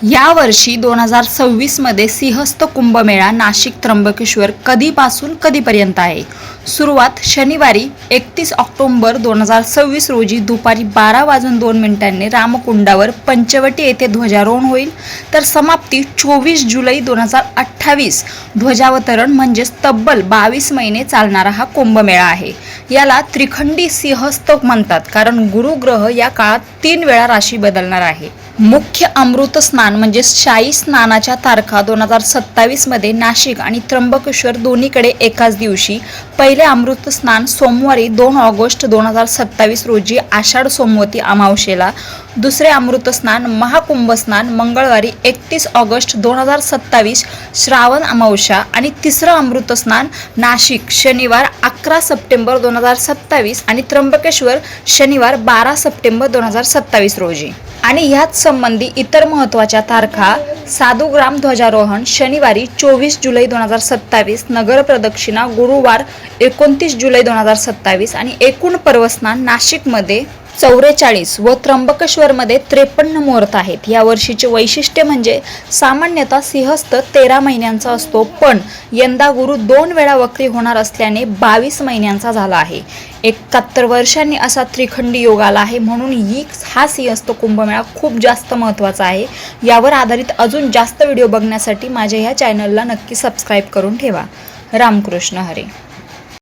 यावर्षी 2026 मध्ये सिंहस्थ कुंभमेळा नाशिक त्र्यंबकेश्वर कधीपासून कधीपर्यंत आहे? सुरुवात शनिवारी 31 ऑक्टोबर 2026 रोजी दुपारी 12:02 रामकुंडावर पंचवटी येथे ध्वजारोहण होईल, तर समाप्ती 24 जुलै 2028 ध्वजावतरण म्हणजेच तब्बल 22 महिने चालणारा हा कुंभमेळा आहे. याला त्रिखंडी सिंहस्थ म्हणतात, कारण गुरुग्रह या काळात 3 वेळा राशी बदलणार आहे. मुख्य अमृत स्नान म्हणजे शाही स्नानाच्या तारखा 2027 मध्ये नाशिक आणि त्र्यंबकेश्वर दोन्हीकडे एकाच दिवशी. पहिले अमृत स्नान सोमवारी 2 ऑगस्ट 2027 रोजी आषाढ सोमवती अमावस्येला, दुसरे अमृत स्नान महाकुंभ स्नान मंगळवारी 31 ऑगस्ट 2027 श्रावण अमावस्या आणि तिसरं अमृत स्नान नाशिक शनिवार 11 सप्टेंबर 2027 आणि त्र्यंबकेश्वर शनिवार 12 सप्टेंबर 2027 रोजी. आणि ह्याच संबंधी इतर महत्त्वाच्या तारखा: साधुग्राम ध्वजारोहण शनिवारी 24 जुलै 2027, नगर प्रदक्षिणा गुरुवार 29 जुलै 2027 आणि एकूण पर्वस्नान नाशिकमध्ये 44 व त्र्यंबकेश्वरमध्ये 53 मुहूर्त आहेत. या वर्षीचे वैशिष्ट्य म्हणजे सामान्यतः सिंहस्थ 13 महिन्यांचा असतो, पण यंदा गुरु 2 वेळा वक्री होणार असल्याने 22 महिन्यांचा झाला आहे. 71 वर्षांनी असा त्रिखंडी योग आला आहे, म्हणून हा सिंहस्थ कुंभमेळा खूप जास्त महत्त्वाचा आहे. यावर आधारित अजून जास्त व्हिडिओ बघण्यासाठी माझ्या ह्या चॅनलला नक्की सबस्क्राईब करून ठेवा. रामकृष्ण हरी.